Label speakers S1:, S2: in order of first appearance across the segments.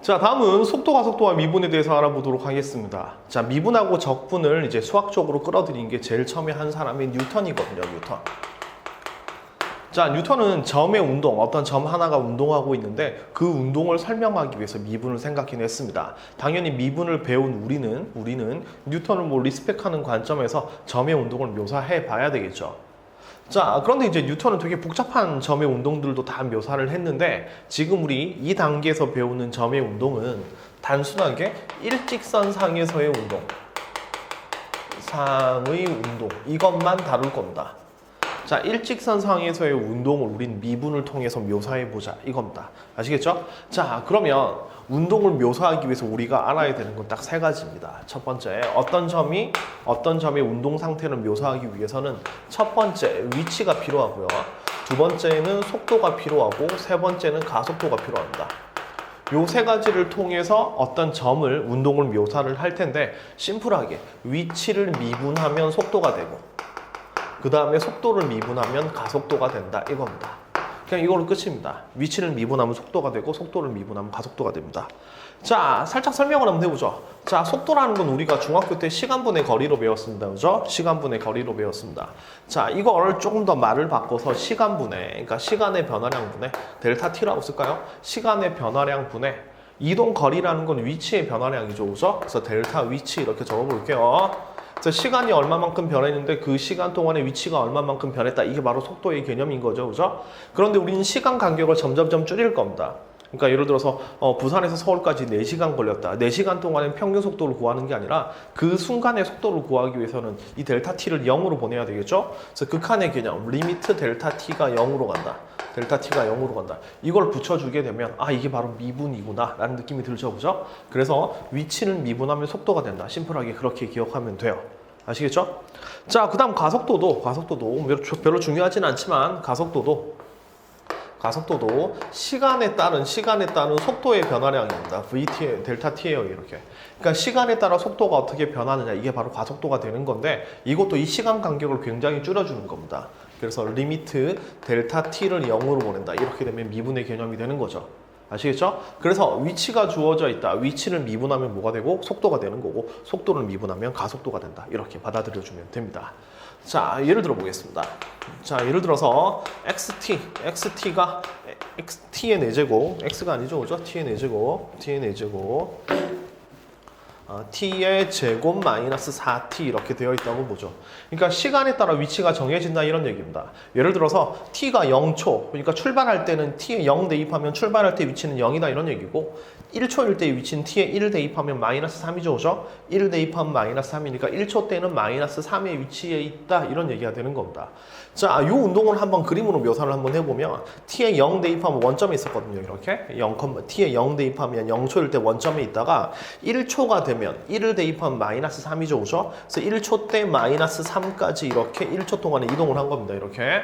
S1: 자, 다음은 속도, 가속도와 미분에 대해서 알아보도록 하겠습니다. 자, 미분하고 적분을 이제 수학적으로 끌어들인 게 제일 처음에 한 사람이 뉴턴이거든요, 뉴턴. 자, 뉴턴은 점의 운동, 어떤 점 하나가 운동하고 있는데 그 운동을 설명하기 위해서 미분을 생각해냈습니다. 당연히 미분을 배운 우리는 뉴턴을 뭐 리스펙하는 관점에서 점의 운동을 묘사해 봐야 되겠죠. 자, 그런데 이제 뉴턴은 되게 복잡한 점의 운동들도 다 묘사를 했는데 지금 우리 이 단계에서 배우는 점의 운동은 단순하게 일직선상에서의 운동, 상의 운동, 이것만 다룰 겁니다. 자, 일직선상에서의 운동을 우린 미분을 통해서 묘사해보자 이겁니다. 아시겠죠? 자, 그러면 운동을 묘사하기 위해서 우리가 알아야 되는 건 딱 세 가지입니다. 첫 번째, 어떤 점의 운동 상태를 묘사하기 위해서는 첫 번째, 위치가 필요하고요. 두 번째는 속도가 필요하고 세 번째는 가속도가 필요합니다. 요 세 가지를 통해서 어떤 점을, 운동을 묘사를 할 텐데 심플하게 위치를 미분하면 속도가 되고 그 다음에 속도를 미분하면 가속도가 된다 이겁니다. 그냥 이걸로 끝입니다. 위치를 미분하면 속도가 되고 속도를 미분하면 가속도가 됩니다. 자, 살짝 설명을 한번 해보죠. 자, 속도라는 건 우리가 중학교 때 시간분의 거리로 배웠습니다. 그죠? 시간분의 거리로 배웠습니다. 자, 이걸 조금 더 말을 바꿔서 시간분의, 그러니까 시간의 변화량분의 델타 T라고 쓸까요? 시간의 변화량분의 이동 거리라는 건 위치의 변화량이죠. 그죠? 그래서 델타 위치 이렇게 적어볼게요. 시간이 얼마만큼 변했는데 그 시간 동안의 위치가 얼마만큼 변했다. 이게 바로 속도의 개념인 거죠. 그죠? 그런데 우리는 시간 간격을 점점점 줄일 겁니다. 그러니까 예를 들어서 부산에서 서울까지 4시간 걸렸다. 4시간 동안의 평균 속도를 구하는 게 아니라 그 순간의 속도를 구하기 위해서는 이 델타 T를 0으로 보내야 되겠죠? 그래서 극한의 개념, 리미트 델타 T가 0으로 간다. 델타 T가 0으로 간다. 이걸 붙여주게 되면 아, 이게 바로 미분이구나 라는 느낌이 들죠. 그죠? 그래서 위치는 미분하면 속도가 된다. 심플하게 그렇게 기억하면 돼요. 아시겠죠? 자, 그 다음 가속도도 별로 중요하진 않지만 가속도도 시간에 따른 속도의 변화량입니다. VT, 델타 T예요, 이렇게. 그러니까 시간에 따라 속도가 어떻게 변하느냐, 이게 바로 가속도가 되는 건데 이것도 이 시간 간격을 굉장히 줄여주는 겁니다. 그래서 리미트 델타 T를 0으로 보낸다. 이렇게 되면 미분의 개념이 되는 거죠. 아시겠죠? 그래서 위치가 주어져 있다. 위치를 미분하면 뭐가 되고 속도가 되는 거고 속도를 미분하면 가속도가 된다. 이렇게 받아들여주면 됩니다. 자, 예를 들어 보겠습니다. 자, 예를 들어서 xt가 t의 4제곱, x가 아니죠, 그죠? t의 4제곱, t의 제곱 마이너스 4t 이렇게 되어 있다고 보죠. 그러니까 시간에 따라 위치가 정해진다 이런 얘기입니다. 예를 들어서 t가 0초, 그러니까 출발할 때는 t에 0 대입하면 출발할 때 위치는 0이다 이런 얘기고 1초일 때의 위치는 t에 1 대입하면 마이너스 3이죠, 그죠? 1 대입하면 마이너스 3이니까 1초 때는 마이너스 3의 위치에 있다 이런 얘기가 되는 겁니다. 자, 이 운동을 한번 그림으로 묘사를 한번 해보면 t에 0 대입하면 원점에 있었거든요. 이렇게 t에 0 대입하면 0초일 때 원점에 있다가 1초가 되면 1을 대입하면 마이너스 3이죠, 그죠? 그래서 1초 때 마이너스 3까지 이렇게 1초 동안에 이동을 한 겁니다. 이렇게.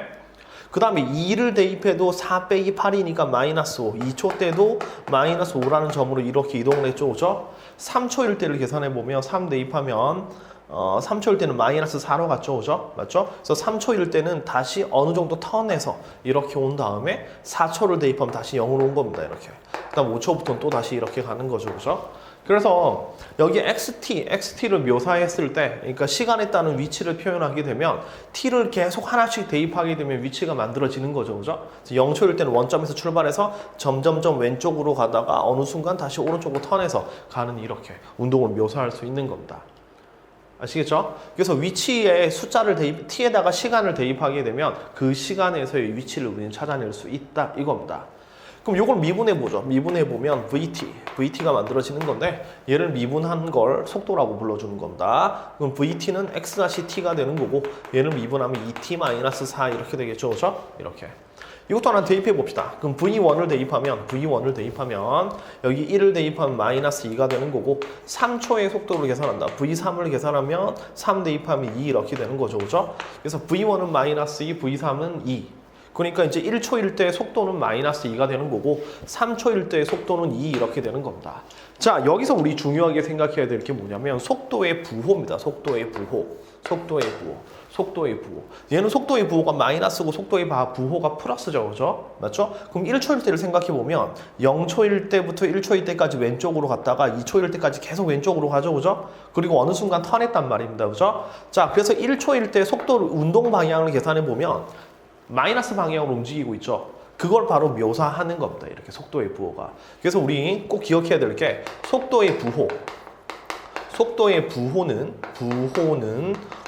S1: 그 다음에 2를 대입해도 4 빼기 8이니까 마이너스 5. 2초 때도 마이너스 5라는 점으로 이렇게 이동을 했죠, 그죠? 3초일 때를 계산해보면 3 대입하면 3초일 때는 마이너스 4로 갔죠, 그죠? 맞죠? 그래서 3초일 때는 다시 어느 정도 턴해서 이렇게 온 다음에 4초를 대입하면 다시 0으로 온 겁니다, 이렇게. 그 다음 5초부터는 또 다시 이렇게 가는 거죠, 그죠? 그래서 여기 xt를 묘사했을 때, 그러니까 시간에 따른 위치를 표현하게 되면 t를 계속 하나씩 대입하게 되면 위치가 만들어지는 거죠, 그죠? 0초일 때는 원점에서 출발해서 점점점 왼쪽으로 가다가 어느 순간 다시 오른쪽으로 턴해서 가는 이렇게 운동을 묘사할 수 있는 겁니다. 아시겠죠? 그래서 위치에 숫자를 t에다가 시간을 대입하게 되면 그 시간에서의 위치를 우리는 찾아낼 수 있다 이겁니다. 그럼 이걸 미분해보죠. 미분해보면 VT가 만들어지는 건데 얘를 미분한 걸 속도라고 불러주는 겁니다. 그럼 VT는 x-t가 되는 거고 얘를 미분하면 2t-4 이렇게 되겠죠. 그렇죠? 이렇게. 이것도 하나 대입해 봅시다. 그럼 V1을 대입하면 여기 1을 대입하면 마이너스 2가 되는 거고 3초의 속도를 계산한다. V3을 계산하면 3 대입하면 2 이렇게 되는 거죠. 그죠? 그래서 V1은 마이너스 2, V3은 2. 그러니까 이제 1초일 때 속도는 마이너스 2가 되는 거고 3초일 때 속도는 2 이렇게 되는 겁니다. 자, 여기서 우리 중요하게 생각해야 될 게 뭐냐면 속도의 부호입니다. 속도의 부호. 속도의 부호. 얘는 속도의 부호가 마이너스고 속도의 부호가 플러스죠. 그죠? 맞죠? 그럼 1초일 때를 생각해보면 0초일 때부터 1초일 때까지 왼쪽으로 갔다가 2초일 때까지 계속 왼쪽으로 가죠. 그죠? 그리고 어느 순간 턴했단 말입니다. 그죠? 자, 그래서 1초일 때 속도를, 운동 방향을 계산해보면 마이너스 방향으로 움직이고 있죠. 그걸 바로 묘사하는 겁니다. 이렇게 속도의 부호가. 그래서 우리 꼭 기억해야 될 게 속도의 부호. 속도의 부호는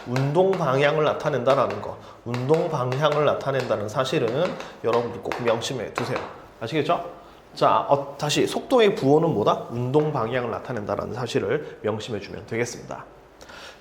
S1: 운동 방향을 나타낸다라는 거. 운동 방향을 나타낸다는 사실은 여러분들 꼭 명심해 두세요. 아시겠죠? 자, 다시 속도의 부호는 뭐다? 운동 방향을 나타낸다라는 사실을 명심해 주면 되겠습니다.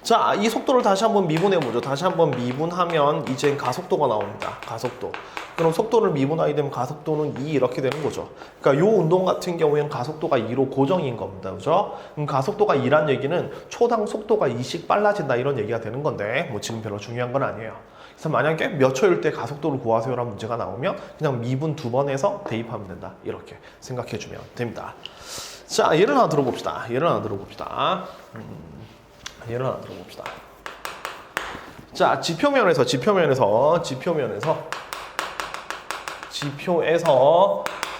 S1: 자, 이 속도를 다시 한번 미분해보죠. 다시 한번 미분하면 이제 가속도가 나옵니다. 가속도. 그럼 속도를 미분하게 되면 가속도는 2 이렇게 되는 거죠. 그러니까 이 운동 같은 경우에는 가속도가 2로 고정인 겁니다. 그죠? 그럼 가속도가 2란 얘기는 초당 속도가 2씩 빨라진다 이런 얘기가 되는 건데 뭐 지금 별로 중요한 건 아니에요. 그래서 만약에 몇 초일 때 가속도를 구하세요라는 문제가 나오면 그냥 미분 2번 해서 대입하면 된다. 이렇게 생각해 주면 됩니다. 자, 예를 하나 들어봅시다. 예를 하나 들어봅시다. 자, 지표에서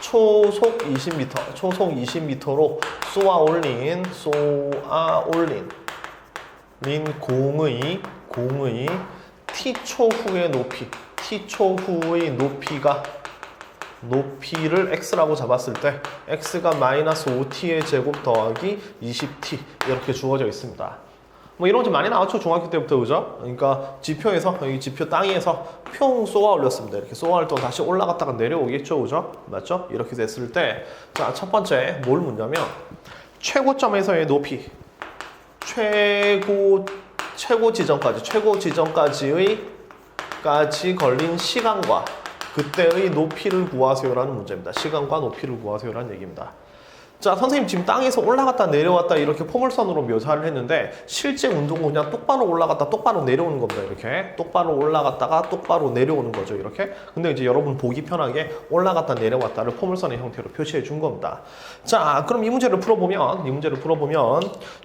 S1: 초속 20m로 쏘아 올린 공의 t초 후의 높이를 x라고 잡았을 때 x가 마이너스 5t의 제곱 더하기 20t 이렇게 주어져 있습니다. 뭐 이런 거 많이 나왔죠. 중학교 때부터. 그죠? 그러니까 지표에서 여기 지표 땅에서 평 쏘아 올렸습니다. 이렇게 쏘아 올 때 다시 올라갔다가 내려오겠죠. 그죠? 맞죠? 이렇게 됐을 때 자, 첫 번째 뭘 묻냐면 최고점에서의 높이 최고 지점까지 걸린 시간과 그때의 높이를 구하세요라는 문제입니다. 시간과 높이를 구하세요라는 얘기입니다. 자, 선생님 지금 땅에서 올라갔다 내려왔다 이렇게 포물선으로 묘사를 했는데 실제 운동은 그냥 똑바로 올라갔다 똑바로 내려오는 겁니다. 이렇게 똑바로 올라갔다가 똑바로 내려오는 거죠. 이렇게. 근데 이제 여러분 보기 편하게 올라갔다 내려왔다를 포물선의 형태로 표시해 준 겁니다. 자, 그럼 이 문제를 풀어보면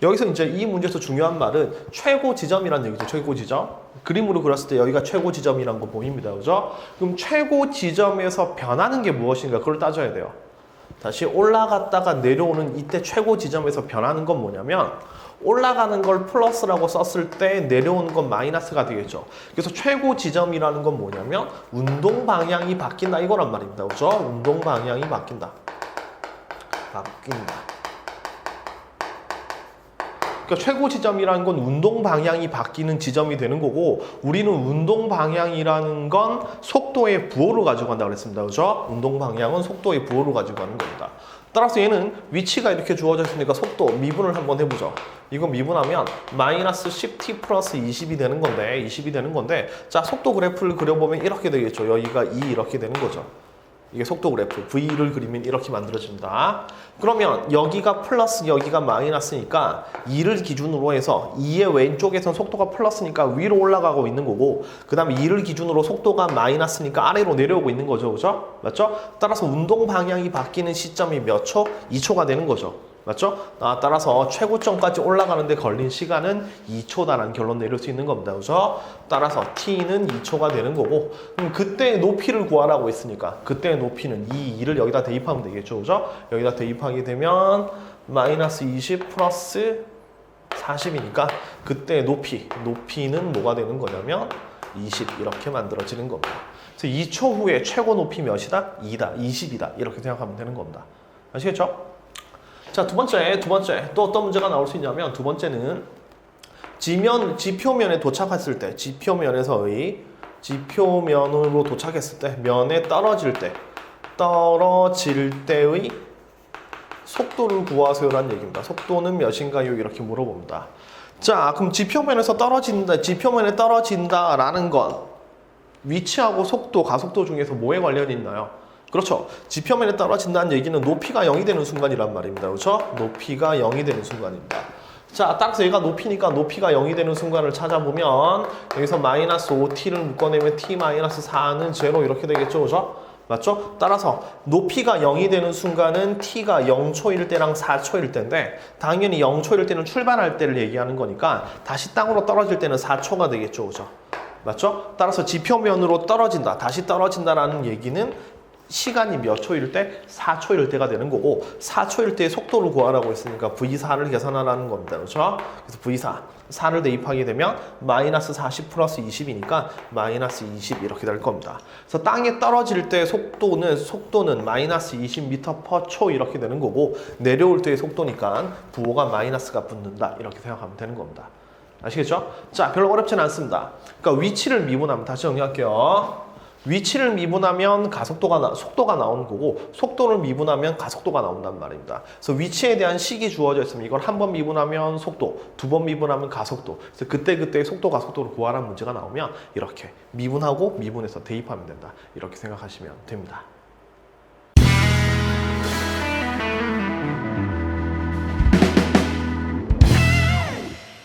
S1: 여기서 이제 이 문제에서 중요한 말은 최고 지점이라는 얘기죠. 최고 지점. 그림으로 그렸을 때 여기가 최고 지점이라는 거 보입니다. 그죠? 그럼 최고 지점에서 변하는 게 무엇인가 그걸 따져야 돼요. 다시 올라갔다가 내려오는 이때 최고 지점에서 변하는 건 뭐냐면 올라가는 걸 플러스라고 썼을 때 내려오는 건 마이너스가 되겠죠. 그래서 최고 지점이라는 건 뭐냐면 운동 방향이 바뀐다 이거란 말입니다. 그죠? 운동 방향이 바뀐다. 그러니까 최고 지점이라는 건 운동 방향이 바뀌는 지점이 되는 거고 우리는 운동 방향이라는 건 속도의 부호를 가지고 간다고 그랬습니다. 그죠? 운동 방향은 속도의 부호를 가지고 가는 겁니다. 따라서 얘는 위치가 이렇게 주어져 있으니까 속도 미분을 한번 해보죠. 이거 미분하면 마이너스 10t 플러스 20이 되는 건데 자, 속도 그래프를 그려보면 이렇게 되겠죠. 여기가 2 이렇게 되는 거죠. 이게 속도 그래프 V를 그리면 이렇게 만들어집니다. 그러면 여기가 플러스 여기가 마이너스니까 2를 기준으로 해서 2의 왼쪽에선 속도가 플러스니까 위로 올라가고 있는 거고 그 다음에 2를 기준으로 속도가 마이너스니까 아래로 내려오고 있는 거죠. 그죠? 맞죠? 따라서 운동 방향이 바뀌는 시점이 몇 초? 2초가 되는 거죠. 맞죠? 따라서 최고점까지 올라가는데 걸린 시간은 2초다라는 결론 내릴 수 있는 겁니다. 그죠? 따라서 t는 2초가 되는 거고 그때의 높이를 구하라고 했으니까 그때의 높이는 이 2를 여기다 대입하면 되겠죠. 그죠? 여기다 대입하게 되면 마이너스 20 플러스 40이니까 그때의 높이는 뭐가 되는 거냐면 20 이렇게 만들어지는 겁니다. 그래서 2초 후에 최고 높이 몇이다? 2다, 20이다 이렇게 생각하면 되는 겁니다. 아시겠죠? 자, 두 번째 또 어떤 문제가 나올 수 있냐면 두 번째는 지표면에 도착했을 때 지표면으로 도착했을 때 면에 떨어질 때의 속도를 구하세요라는 얘기입니다. 속도는 몇인가요? 이렇게 물어봅니다. 자, 그럼 지표면에 떨어진다라는 건 위치하고 속도, 가속도 중에서 뭐에 관련이 있나요? 그렇죠. 지표면에 떨어진다는 얘기는 높이가 0이 되는 순간이란 말입니다. 그렇죠? 높이가 0이 되는 순간입니다. 자, 따라서 얘가 높이니까 높이가 0이 되는 순간을 찾아보면 여기서 마이너스 5t를 묶어내면 t-4는 0 이렇게 되겠죠. 그죠? 맞죠? 따라서 높이가 0이 되는 순간은 t가 0초일 때랑 4초일 때인데 당연히 0초일 때는 출발할 때를 얘기하는 거니까 다시 땅으로 떨어질 때는 4초가 되겠죠. 그죠? 맞죠? 따라서 지표면으로 떨어진다, 다시 떨어진다라는 얘기는 시간이 몇 초일 때? 4초일 때가 되는 거고 4초일 때의 속도를 구하라고 했으니까 V4를 계산하라는 겁니다. 그렇죠? 그래서 V4, 4를 대입하게 되면 마이너스 40 플러스 20이니까 마이너스 20 이렇게 될 겁니다. 그래서 땅에 떨어질 때 속도는 마이너스 20m per 초 이렇게 되는 거고 내려올 때의 속도니까 부호가 마이너스가 붙는다 이렇게 생각하면 되는 겁니다. 아시겠죠? 자, 별로 어렵지는 않습니다. 그러니까 위치를 미분하면 다시 정리할게요. 위치를 미분하면 속도가 나오는 거고 속도를 미분하면 가속도가 나온단 말입니다. 그래서 위치에 대한 식이 주어져 있으면 이걸 한 번 미분하면 속도, 두 번 미분하면 가속도. 그래서 그때그때 속도, 가속도를 구하라는 문제가 나오면 이렇게 미분하고 미분해서 대입하면 된다. 이렇게 생각하시면 됩니다.